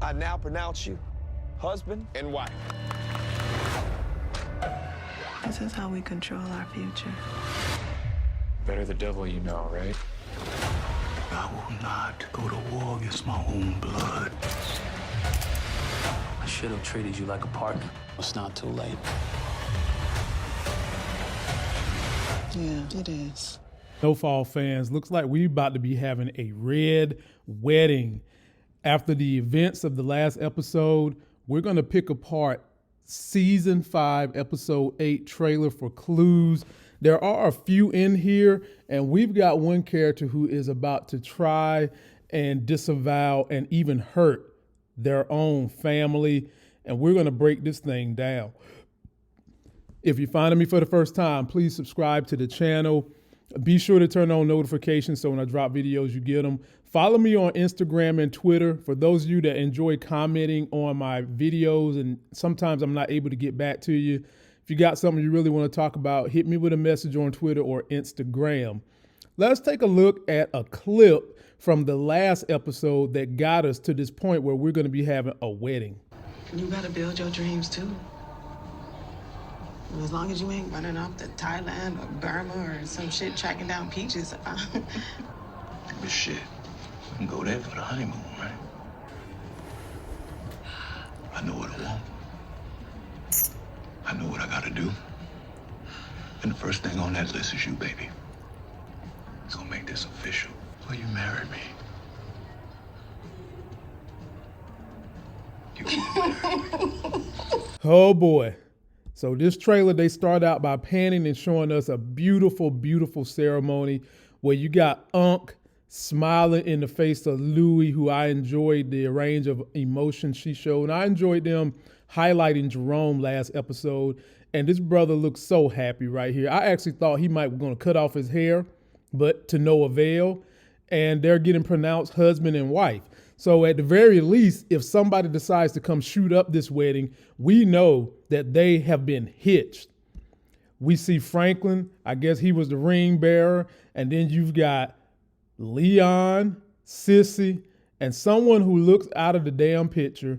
I now pronounce you husband and wife. This is how we control our future. Better the devil you know, right? I will not go to war against my own blood. I should have treated you like a partner. It's not too late. Yeah, it is. Snowfall fans, looks like we about to be having a red wedding. After the events of the last episode, we're going to pick apart Season 5, Episode 8 trailer for clues. There are a few in here, and we've got one character who is about to try and disavow and even hurt their own family, and we're going to break this thing down. If you're finding me for the first time, please subscribe to the channel. Be sure to turn on notifications so when I drop videos, you get them. Follow me on Instagram and Twitter. For those of you that enjoy commenting on my videos, and sometimes I'm not able to get back to you, if you got something you really want to talk about, hit me with a message on Twitter or Instagram. Let's take a look at a clip from the last episode that got us to this point where we're going to be having a wedding. You gotta build your dreams too. And as long as you ain't running off to Thailand or Burma or some shit tracking down peaches. But shit, we can go there for the honeymoon, right? I know what I want. I know what I gotta do. And the first thing on that list is you, baby. It's gonna make this official. Will you marry me? You will marry me. Oh boy. So this trailer, they start out by panning and showing us a beautiful, beautiful ceremony where you got Unc smiling in the face of Louie, who I enjoyed the range of emotions she showed. And I enjoyed them highlighting Jerome last episode. And this brother looks so happy right here. I actually thought he might be going to cut off his hair, but to no avail. And they're getting pronounced husband and wife. So at the very least, if somebody decides to come shoot up this wedding, we know that they have been hitched. We see Franklin, I guess he was the ring bearer. And then you've got Leon, Sissy, and someone who looks out of the damn picture,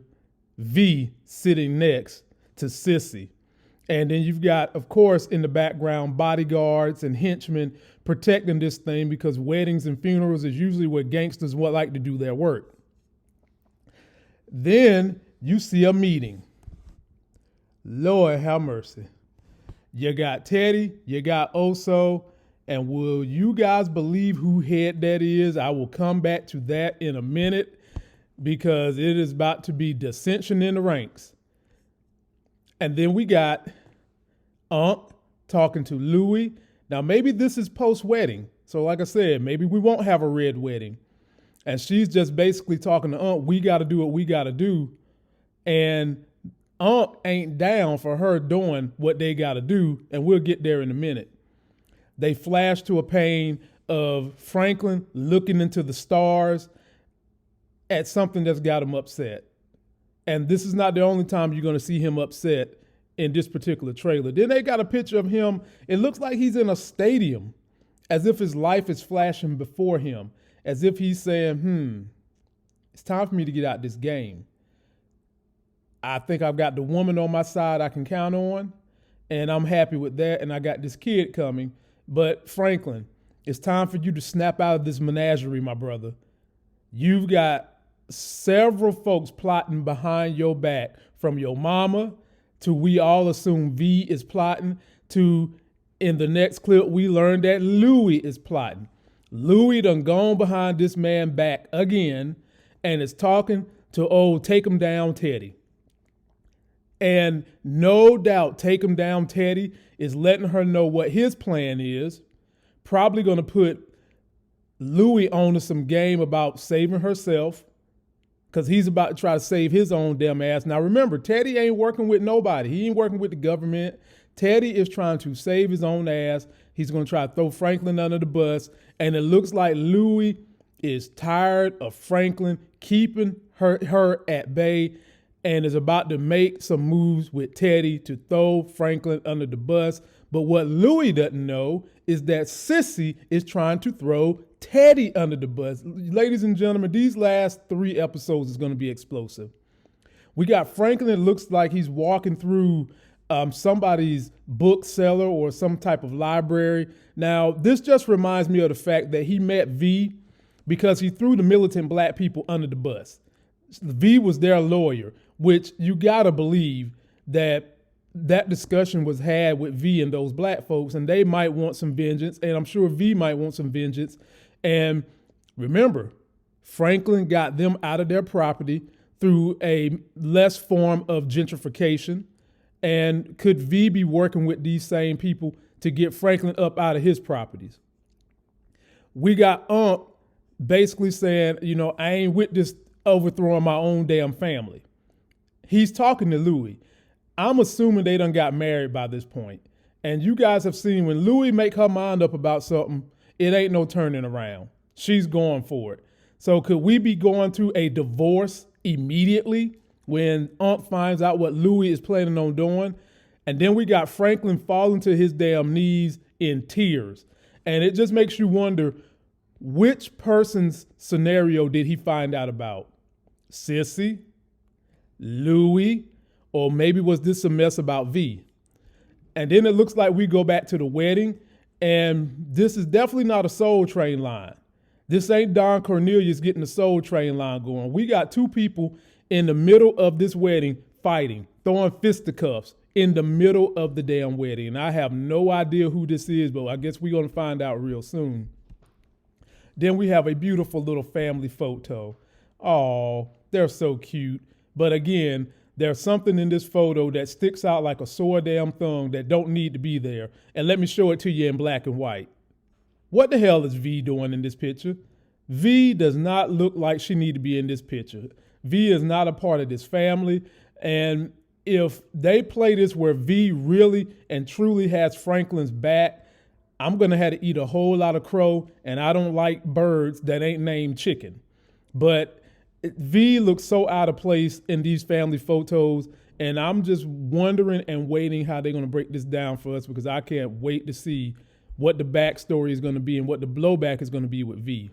V, sitting next to Sissy. And then you've got, of course, in the background, bodyguards and henchmen protecting this thing because weddings and funerals is usually where gangsters would like to do their work. Then you see a meeting. Lord have mercy. You got Teddy, you got Oso, and will you guys believe who head that is? I will come back to that in a minute because it is about to be dissension in the ranks. And then we got Unc talking to Louie. Now maybe this is post-wedding. So like I said, maybe we won't have a red wedding. And she's just basically talking to Unc, we got to do what we got to do. And Unc ain't down for her doing what they got to do. And we'll get there in a minute. They flash to a pane of Franklin looking into the stars at something that's got him upset. And this is not the only time you're going to see him upset in this particular trailer. Then they got a picture of him. It looks like he's in a stadium, as if his life is flashing before him. As if he's saying, it's time for me to get out this game. I think I've got the woman on my side I can count on, and I'm happy with that, and I got this kid coming. But Franklin, it's time for you to snap out of this menagerie, my brother. You've got several folks plotting behind your back, from your mama to we all assume V is plotting, to in the next clip we learned that Louie is plotting. Louie done gone behind this man back again and is talking to old Take Him Down Teddy. And no doubt Take Him Down Teddy is letting her know what his plan is. Probably going to put Louie on to some game about saving herself because he's about to try to save his own damn ass. Now remember, Teddy ain't working with nobody. He ain't working with the government. Teddy is trying to save his own ass. He's going to try to throw Franklin under the bus. And it looks like Louie is tired of Franklin keeping her at bay and is about to make some moves with Teddy to throw Franklin under the bus. But what Louis doesn't know is that Sissy is trying to throw Teddy under the bus. Ladies and gentlemen, these last 3 episodes is going to be explosive. We got Franklin. It looks like he's walking through somebody's bookseller or some type of library. Now, this just reminds me of the fact that he met V because he threw the militant black people under the bus. V was their lawyer, which you got to believe that discussion was had with V and those black folks, and they might want some vengeance, and I'm sure V might want some vengeance. And remember, Franklin got them out of their property through a less form of gentrification. And could V be working with these same people to get Franklin up out of his properties? We got basically saying, I ain't with this overthrowing my own damn family. He's talking to Louis. I'm assuming they done got married by this point. And you guys have seen when Louis make her mind up about something, it ain't no turning around. She's going for it. So could we be going to a divorce immediately when Unc finds out what Louis is planning on doing? And then we got Franklin falling to his damn knees in tears. And it just makes you wonder, which person's scenario did he find out about? Sissy? Louis? Or maybe was this a mess about V? And then it looks like we go back to the wedding, and this is definitely not a Soul Train line. This ain't Don Cornelius getting the Soul Train line going. We got 2 people in the middle of this wedding fighting, throwing fisticuffs in the middle of the damn wedding. And I have no idea who this is, but I guess we're going to find out real soon. Then we have a beautiful little family photo. Oh, they're so cute. But again, there's something in this photo that sticks out like a sore damn thumb that don't need to be there. And let me show it to you in black and white. What the hell is V doing in this picture? V does not look like she need to be in this picture. V is not a part of this family. And if they play this where V really and truly has Franklin's back, I'm going to have to eat a whole lot of crow, and I don't like birds that ain't named chicken. But V looks so out of place in these family photos, and I'm just wondering and waiting how they're going to break this down for us, because I can't wait to see what the backstory is going to be and what the blowback is going to be with V.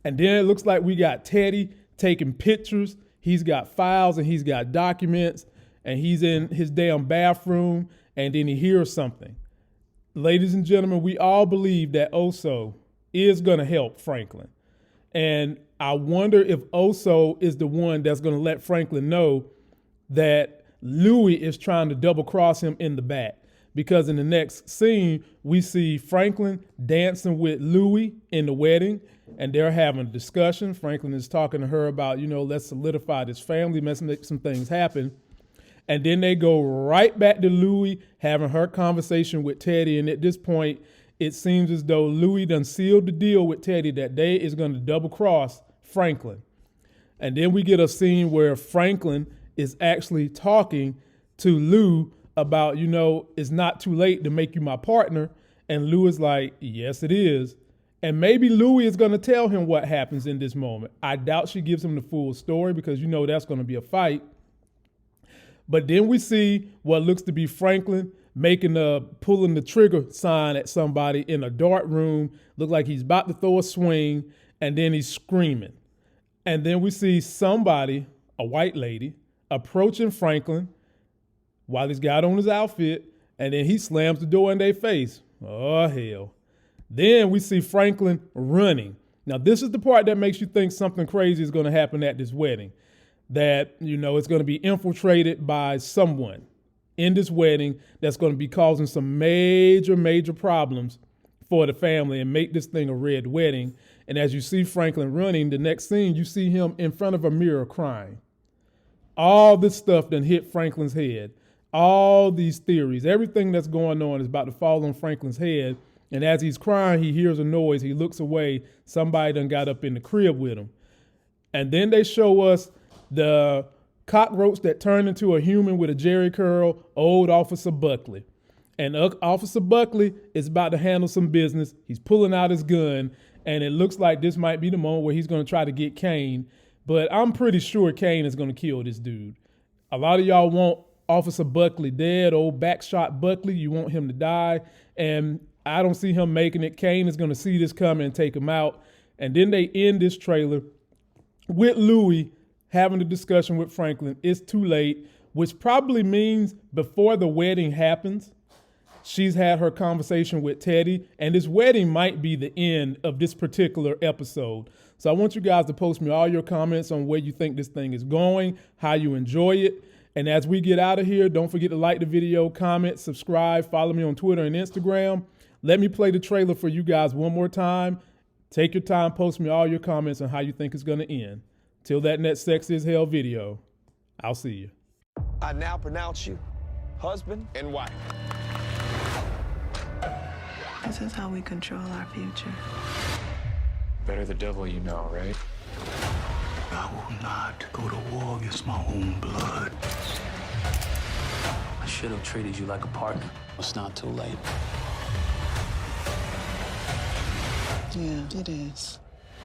And then it looks like we got Teddy taking pictures. He's got files and he's got documents, and he's in his damn bathroom, and then he hears something. Ladies and gentlemen, we all believe that Oso is going to help Franklin. And I wonder if Oso is the one that's going to let Franklin know that Louis is trying to double cross him in the back. Because in the next scene, we see Franklin dancing with Louis in the wedding, and they're having a discussion. Franklin is talking to her about, let's solidify this family, let's make some things happen. And then they go right back to Louis having her conversation with Teddy. And at this point, it seems as though Louis done sealed the deal with Teddy that they is going to double cross Franklin. And then we get a scene where Franklin is actually talking to Lou about, it's not too late to make you my partner. And Lou is like, yes, it is. And maybe Louis is going to tell him what happens in this moment. I doubt she gives him the full story, because that's going to be a fight. But then we see what looks to be Franklin pulling the trigger sign at somebody in a dark room. Look like he's about to throw a swing, and then he's screaming. And then we see somebody, a white lady, approaching Franklin while he's got on his outfit, and then he slams the door in their face. Oh, hell. Then we see Franklin running. Now, this is the part that makes you think something crazy is going to happen at this wedding. That, it's going to be infiltrated by someone in this wedding that's going to be causing some major, major problems for the family and make this thing a red wedding. And as you see Franklin running, the next scene, you see him in front of a mirror crying. All this stuff done hit Franklin's head. All these theories, everything that's going on is about to fall on Franklin's head. And as he's crying, he hears a noise. He looks away. Somebody done got up in the crib with him. And then they show us the cockroach that turned into a human with a jerry curl, old Officer Buckley. And Officer Buckley is about to handle some business. He's pulling out his gun, and it looks like this might be the moment where he's going to try to get Kane. But I'm pretty sure Kane is going to kill this dude. A lot of y'all want Officer Buckley dead, old backshot Buckley. You want him to die. And I don't see him making it. Kane is going to see this coming and take him out. And then they end this trailer with Louis having a discussion with Franklin. It's too late, which probably means before the wedding happens, she's had her conversation with Teddy, and this wedding might be the end of this particular episode. So I want you guys to post me all your comments on where you think this thing is going, how you enjoy it. And as we get out of here, don't forget to like the video, comment, subscribe, follow me on Twitter and Instagram. Let me play the trailer for you guys one more time. Take your time, post me all your comments on how you think it's going to end. Till that next Sex is Hell video, I'll see you. I now pronounce you husband and wife. This is how we control our future. Better the devil you know, right? I will not go to war against my own blood. I should have treated you like a partner. It's not too late. Yeah, it is.